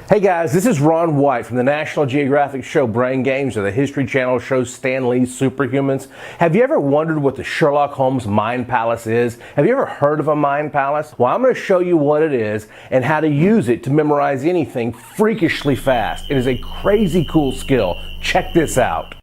Hey guys, this is Ron White from the National Geographic show Brain Games or the History Channel show Stan Lee's Superhumans. Have you ever wondered what the Sherlock Holmes Mind Palace is? Have you ever heard of a Mind Palace? Well, I'm going to show you what it is and how to use it to memorize anything freakishly fast. It is a crazy cool skill. Check this out.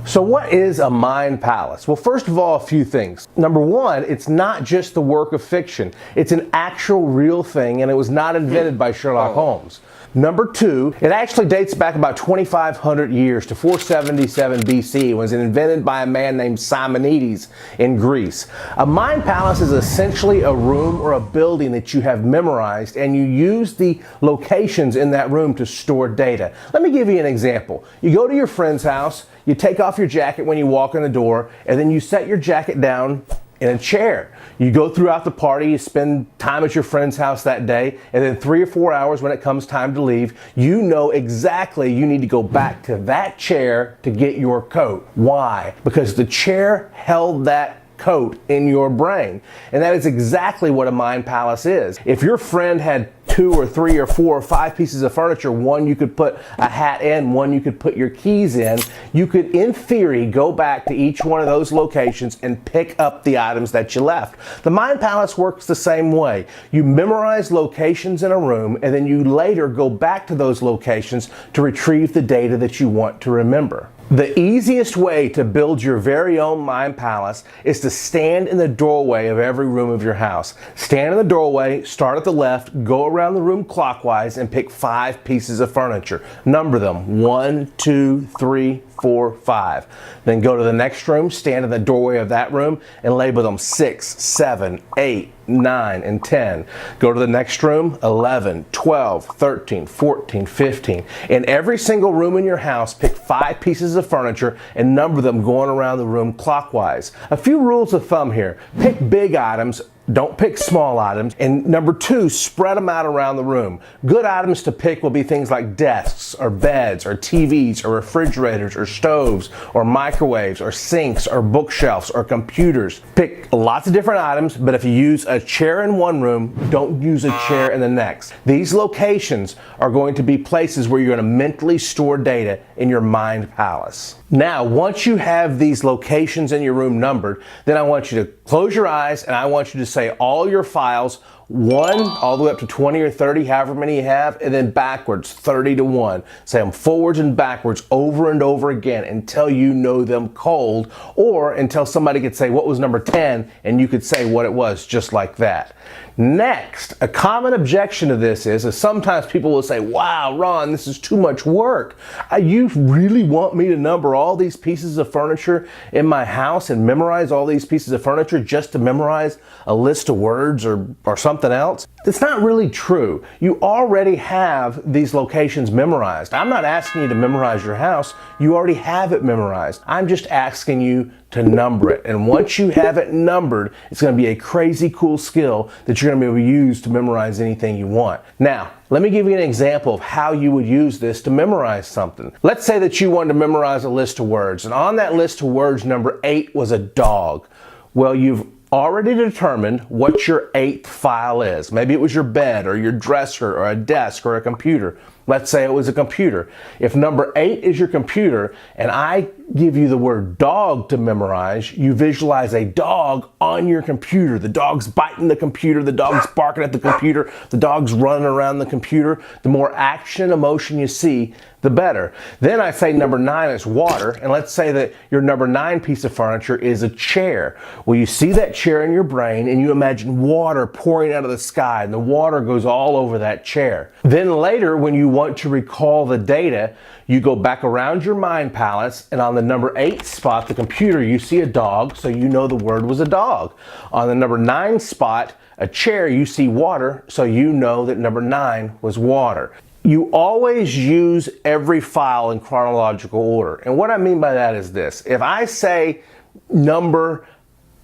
So what is a mind palace? Well, first of all, a few things. Number one, it's not just the work of fiction. It's an actual real thing, and it was not invented by Sherlock Holmes. Number two, it actually dates back about 2,500 years to 477 BC. It was invented by a man named Simonides in Greece. A mind palace is essentially a room or a building that you have memorized, and you use the locations in that room to store data. Let me give you an example. You go to your friend's house, you take off your jacket when you walk in the door, and then you set your jacket down in a chair. You go throughout the party, you spend time at your friend's house that day, and then 3 or 4 hours when it comes time to leave, you know exactly you need to go back to that chair to get your coat. Why? Because the chair held that coat in your brain. And that is exactly what a mind palace is. If your friend had 2 or 3 or 4 or 5 pieces of furniture, one you could put a hat in, one you could put your keys in, you could in theory go back to each one of those locations and pick up the items that you left. The mind palace works the same way. You memorize locations in a room and then you later go back to those locations to retrieve the data that you want to remember. The easiest way to build your very own mind palace is to stand in the doorway of every room of your house. Stand in the doorway, start at the left, go around the room clockwise, and pick 5 pieces of furniture. Number them 1, 2, 3, 4, 5. Then go to the next room, stand in the doorway of that room, and label them 6, 7, 8, 9, and 10. Go to the next room, 11, 12, 13, 14, 15. In every single room in your house, pick 5 pieces of furniture and number them going around the room clockwise. A few rules of thumb here. Pick big items. Don't pick small items. And number 2, spread them out around the room. Good items to pick will be things like desks or beds or TVs or refrigerators or stoves or microwaves or sinks or bookshelves or computers. Pick lots of different items, but if you use a chair in one room, don't use a chair in the next. These locations are going to be places where you're going to mentally store data in your mind palace. Now, once you have these locations in your room numbered, then I want you to close your eyes and I want you to say all your files, 1 all the way up to 20 or 30, however many you have, and then backwards, 30 to 1. Say them forwards and backwards over and over again until you know them cold, or until somebody could say what was number 10 and you could say what it was just like that. Next, a common objection to this is sometimes people will say, wow, Ron, this is too much work. You really want me to number all these pieces of furniture in my house and memorize all these pieces of furniture just to memorize a list of words or something else? It's not really true. You already have these locations memorized. I'm not asking you to memorize your house. You already have it memorized. I'm just asking you to number it. And once you have it numbered, it's going to be a crazy cool skill that you're going to be able to use to memorize anything you want. Now, let me give you an example of how you would use this to memorize something. Let's say that you wanted to memorize a list of words, and on that list of words, number 8 was a dog. Well, you've already determined what your 8th file is. Maybe it was your bed or your dresser or a desk or a computer. Let's say it was a computer. If number 8 is your computer and I give you the word dog to memorize, you visualize a dog on your computer. The dog's biting the computer, the dog's barking at the computer, the dog's running around the computer. The more action, emotion you see, the better. Then I say number 9 is water, and let's say that your number 9 piece of furniture is a chair. Well, you see that chair in your brain and you imagine water pouring out of the sky and the water goes all over that chair. Then later, when you want to recall the data, you go back around your mind palace, and on the number 8 spot, the computer, you see a dog, so you know the word was a dog. On the number 9 spot, a chair, you see water, so you know that number 9 was water. You always use every file in chronological order. And what I mean by that is this. If I say number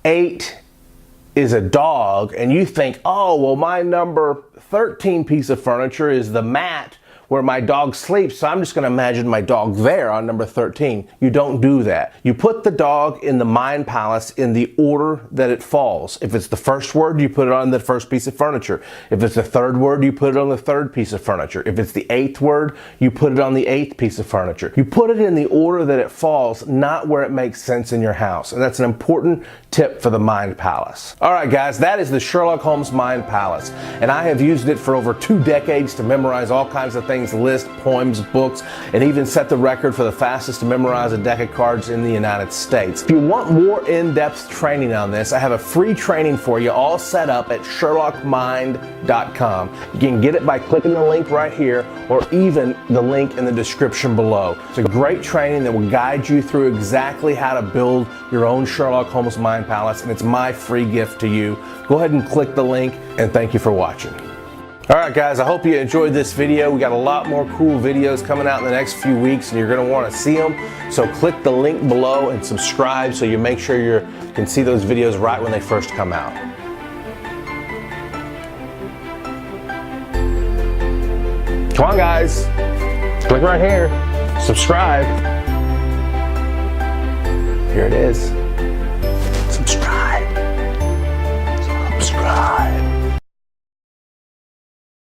8 is a dog, and you think, oh, well, my number 13 piece of furniture is the mat where my dog sleeps, so I'm just going to imagine my dog there on number 13. You don't do that. You put the dog in the mind palace in the order that it falls. If it's the first word, you put it on the first piece of furniture. If it's the third word, you put it on the third piece of furniture. If it's the eighth word, you put it on the eighth piece of furniture. You put it in the order that it falls, not where it makes sense in your house. And that's an important tip for the mind palace. All right, guys, that is the Sherlock Holmes mind palace. And I have used it for over 2 decades to memorize all kinds of things, lists, poems, books, and even set the record for the fastest to memorize a deck of cards in the United States. If you want more in-depth training on this, I have a free training for you all set up at sherlockmind.com. You can get it by clicking the link right here or even the link in the description below. It's a great training that will guide you through exactly how to build your own Sherlock Holmes mind palace, and it's my free gift to you. Go ahead and click the link, and thank you for watching. Alright guys, I hope you enjoyed this video. We got a lot more cool videos coming out in the next few weeks and you're going to want to see them. So click the link below and subscribe so you make sure you can see those videos right when they first come out. Come on guys, click right here, subscribe. Here it is.